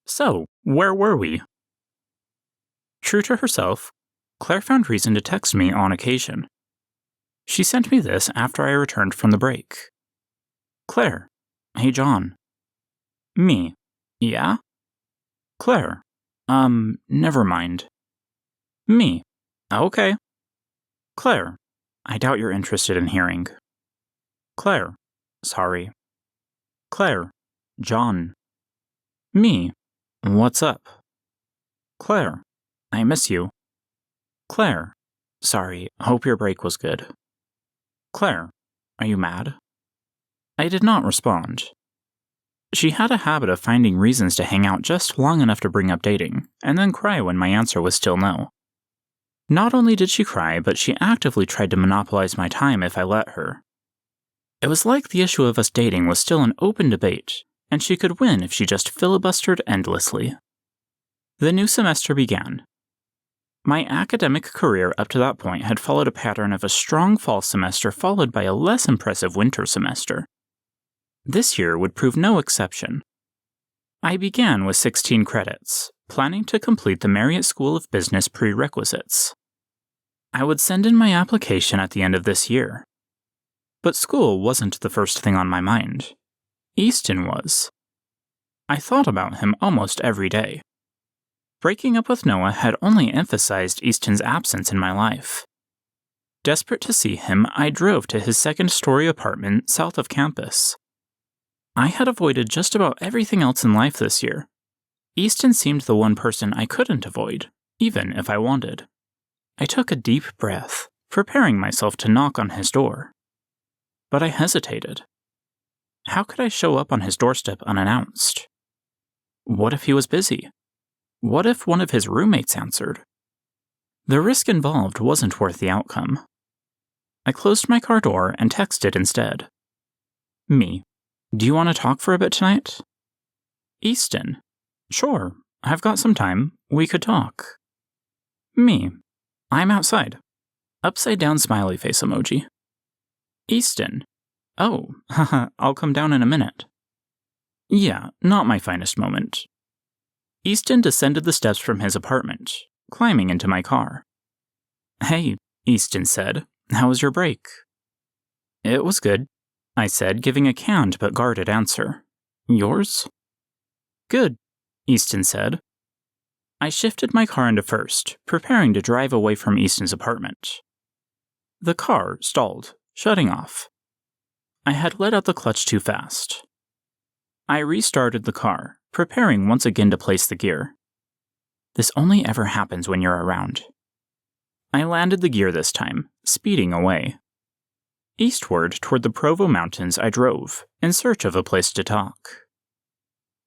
So, where were we? True to herself, Claire found reason to text me on occasion. She sent me this after I returned from the break. Claire, hey John. Me, yeah? Claire, never mind. Me, okay. Claire, I doubt you're interested in hearing. Claire, sorry. Claire, John. Me, what's up? Claire, I miss you. Claire, sorry, hope your break was good. Claire, are you mad? I did not respond. She had a habit of finding reasons to hang out just long enough to bring up dating, and then cry when my answer was still no. Not only did she cry, but she actively tried to monopolize my time if I let her. It was like the issue of us dating was still an open debate, and she could win if she just filibustered endlessly. The new semester began. My academic career up to that point had followed a pattern of a strong fall semester followed by a less impressive winter semester. This year would prove no exception. I began with 16 credits, planning to complete the Marriott School of Business prerequisites. I would send in my application at the end of this year. But school wasn't the first thing on my mind. Easton was. I thought about him almost every day. Breaking up with Noah had only emphasized Easton's absence in my life. Desperate to see him, I drove to his second-story apartment south of campus. I had avoided just about everything else in life this year. Easton seemed the one person I couldn't avoid, even if I wanted. I took a deep breath, preparing myself to knock on his door. But I hesitated. How could I show up on his doorstep unannounced? What if he was busy? What if one of his roommates answered? The risk involved wasn't worth the outcome. I closed my car door and texted instead. Me, do you want to talk for a bit tonight? Easton, sure, I've got some time, we could talk. Me, I'm outside. Upside down smiley face emoji. Easton, oh, haha, I'll come down in a minute. Yeah, not my finest moment. Easton descended the steps from his apartment, climbing into my car. Hey, Easton said, how was your break? It was good, I said, giving a canned but guarded answer. Yours? Good, Easton said. I shifted my car into first, preparing to drive away from Easton's apartment. The car stalled, shutting off. I had let out the clutch too fast. I restarted the car, preparing once again to place the gear. This only ever happens when you're around. I landed the gear this time, speeding away. Eastward toward the Provo Mountains I drove, in search of a place to talk.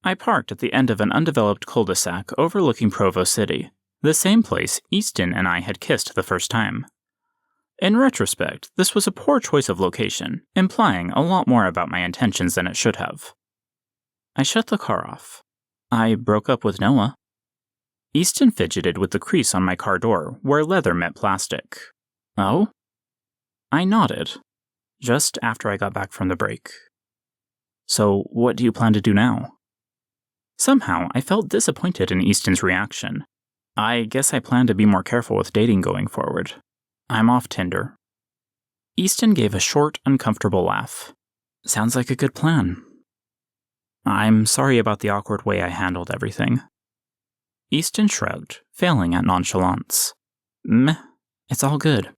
I parked at the end of an undeveloped cul-de-sac overlooking Provo City, the same place Easton and I had kissed the first time. In retrospect, this was a poor choice of location, implying a lot more about my intentions than it should have. I shut the car off. I broke up with Noah. Easton fidgeted with the crease on my car door where leather met plastic. Oh? I nodded, just after I got back from the break. So, what do you plan to do now? Somehow, I felt disappointed in Easton's reaction. I guess I plan to be more careful with dating going forward. I'm off Tinder. Easton gave a short, uncomfortable laugh. Sounds like a good plan. I'm sorry about the awkward way I handled everything. Easton shrugged, failing at nonchalance. Meh, it's all good.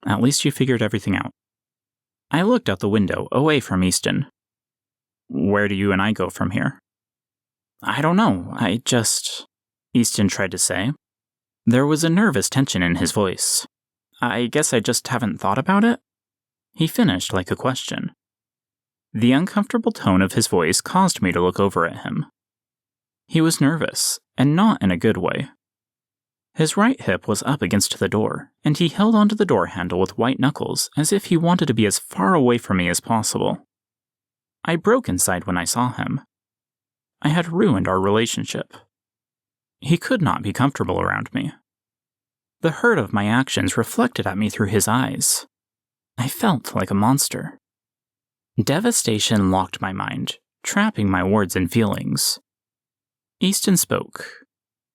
At least you figured everything out. I looked out the window, away from Easton. Where do you and I go from here? I don't know, Easton tried to say. There was a nervous tension in his voice. I guess I just haven't thought about it? He finished like a question. The uncomfortable tone of his voice caused me to look over at him. He was nervous, and not in a good way. His right hip was up against the door, and he held onto the door handle with white knuckles as if he wanted to be as far away from me as possible. I broke inside when I saw him. I had ruined our relationship. He could not be comfortable around me. The hurt of my actions reflected at me through his eyes. I felt like a monster. Devastation locked my mind, trapping my words and feelings. Easton spoke.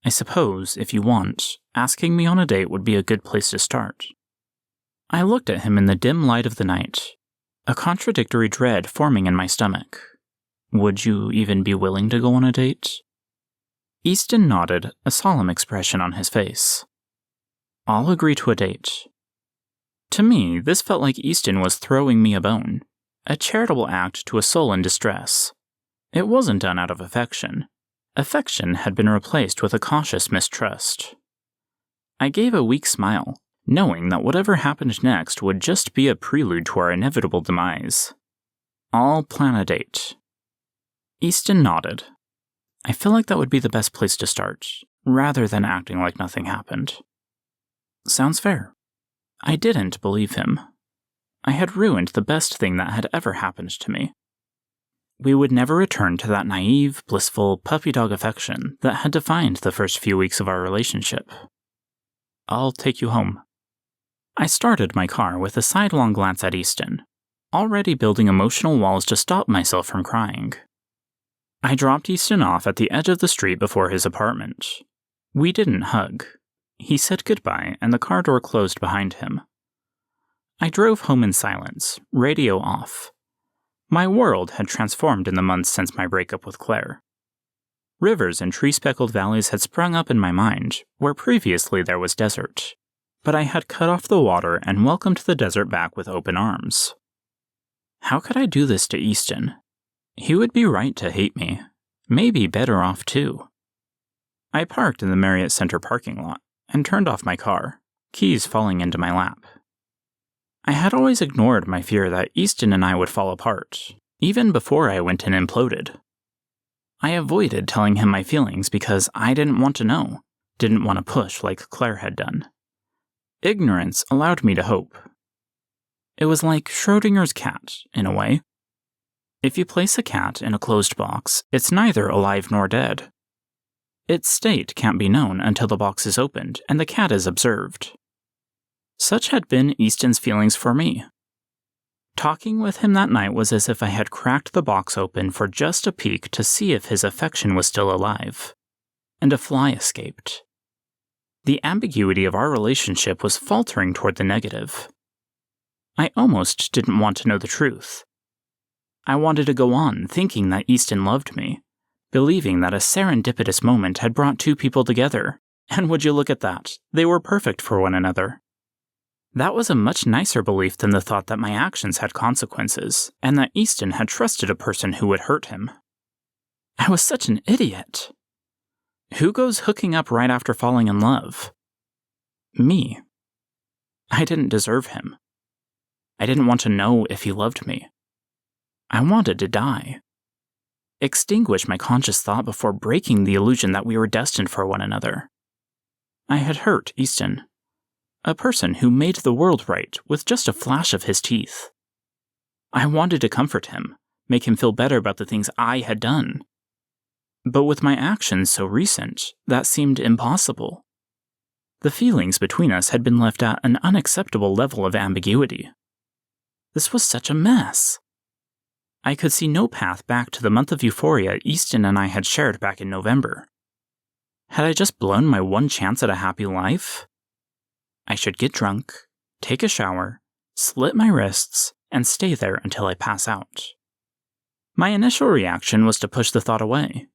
I suppose, if you want, asking me on a date would be a good place to start. I looked at him in the dim light of the night, a contradictory dread forming in my stomach. Would you even be willing to go on a date? Easton nodded, a solemn expression on his face. I'll agree to a date. To me, this felt like Easton was throwing me a bone, a charitable act to a soul in distress. It wasn't done out of affection. Affection had been replaced with a cautious mistrust. I gave a weak smile, knowing that whatever happened next would just be a prelude to our inevitable demise. I'll plan a date. Easton nodded. I feel like that would be the best place to start, rather than acting like nothing happened. Sounds fair. I didn't believe him. I had ruined the best thing that had ever happened to me. We would never return to that naive, blissful, puppy-dog affection that had defined the first few weeks of our relationship. I'll take you home. I started my car with a sidelong glance at Easton, already building emotional walls to stop myself from crying. I dropped Easton off at the edge of the street before his apartment. We didn't hug. He said goodbye, and the car door closed behind him. I drove home in silence, radio off. My world had transformed in the months since my breakup with Claire. Rivers and tree-speckled valleys had sprung up in my mind, where previously there was desert. But I had cut off the water and welcomed the desert back with open arms. How could I do this to Easton? He would be right to hate me. Maybe better off too. I parked in the Marriott Center parking lot and turned off my car, keys falling into my lap. I had always ignored my fear that Easton and I would fall apart, even before I went and imploded. I avoided telling him my feelings because I didn't want to know, didn't want to push like Claire had done. Ignorance allowed me to hope. It was like Schrodinger's cat, in a way. If you place a cat in a closed box, it's neither alive nor dead. Its state can't be known until the box is opened and the cat is observed. Such had been Easton's feelings for me. Talking with him that night was as if I had cracked the box open for just a peek to see if his affection was still alive. And a fly escaped. The ambiguity of our relationship was faltering toward the negative. I almost didn't want to know the truth. I wanted to go on thinking that Easton loved me, believing that a serendipitous moment had brought two people together, and would you look at that, they were perfect for one another. That was a much nicer belief than the thought that my actions had consequences, and that Easton had trusted a person who would hurt him. I was such an idiot. Who goes hooking up right after falling in love? Me. I didn't deserve him. I didn't want to know if he loved me. I wanted to die. Extinguish my conscious thought before breaking the illusion that we were destined for one another. I had hurt Easton. A person who made the world right with just a flash of his teeth. I wanted to comfort him, make him feel better about the things I had done. But with my actions so recent, that seemed impossible. The feelings between us had been left at an unacceptable level of ambiguity. This was such a mess. I could see no path back to the month of euphoria Easton and I had shared back in November. Had I just blown my one chance at a happy life? I should get drunk, take a shower, slit my wrists, and stay there until I pass out. My initial reaction was to push the thought away,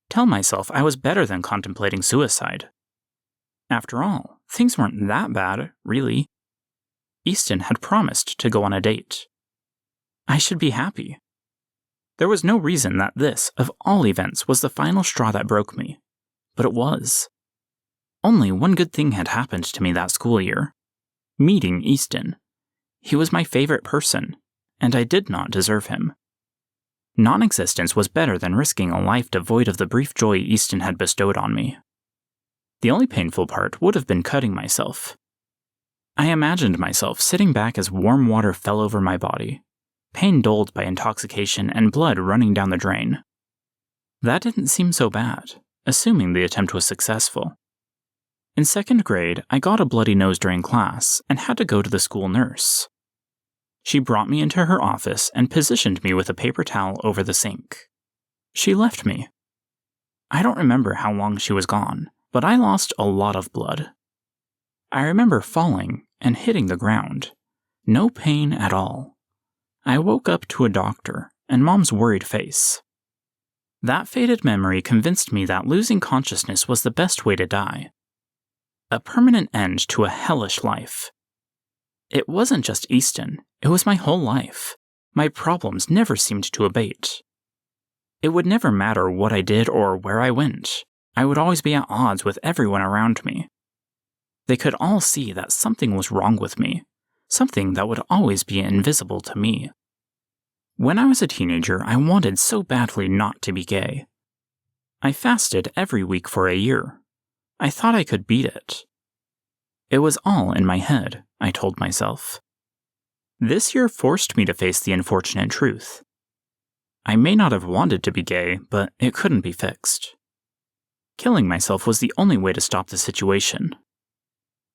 tell myself I was better than contemplating suicide. After all, things weren't that bad, really. Easton had promised to go on a date. I should be happy. There was no reason that this, of all events, was the final straw that broke me, but it was. Only one good thing had happened to me that school year. Meeting Easton. He was my favorite person, and I did not deserve him. Non-existence was better than risking a life devoid of the brief joy Easton had bestowed on me. The only painful part would have been cutting myself. I imagined myself sitting back as warm water fell over my body, pain dulled by intoxication and blood running down the drain. That didn't seem so bad, assuming the attempt was successful. In second grade, I got a bloody nose during class and had to go to the school nurse. She brought me into her office and positioned me with a paper towel over the sink. She left me. I don't remember how long she was gone, but I lost a lot of blood. I remember falling and hitting the ground. No pain at all. I woke up to a doctor and Mom's worried face. That faded memory convinced me that losing consciousness was the best way to die. A permanent end to a hellish life. It wasn't just Easton, it was my whole life. My problems never seemed to abate. It would never matter what I did or where I went. I would always be at odds with everyone around me. They could all see that something was wrong with me, something that would always be invisible to me. When I was a teenager, I wanted so badly not to be gay. I fasted every week for a year. I thought I could beat it. It was all in my head, I told myself. This year forced me to face the unfortunate truth. I may not have wanted to be gay, but it couldn't be fixed. Killing myself was the only way to stop the situation.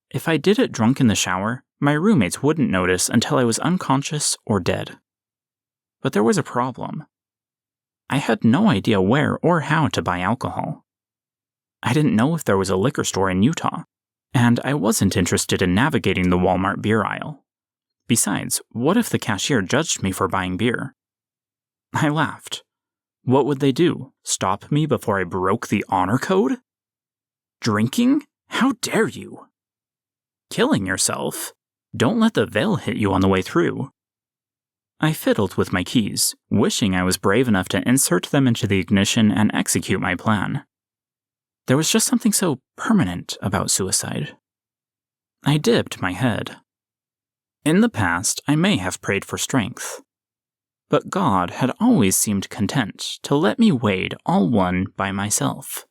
If I did it drunk in the shower, my roommates wouldn't notice until I was unconscious or dead. But there was a problem. I had no idea where or how to buy alcohol. I didn't know if there was a liquor store in Utah, and I wasn't interested in navigating the Walmart beer aisle. Besides, what if the cashier judged me for buying beer? I laughed. What would they do? Stop me before I broke the honor code? Drinking? How dare you? Killing yourself? Don't let the veil hit you on the way through. I fiddled with my keys, wishing I was brave enough to insert them into the ignition and execute my plan. There was just something so permanent about suicide. I dipped my head. In the past, I may have prayed for strength. But God had always seemed content to let me wade all one by myself.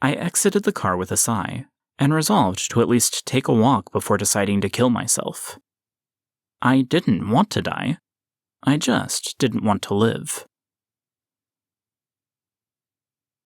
I exited the car with a sigh, and resolved to at least take a walk before deciding to kill myself. I didn't want to die. I just didn't want to live.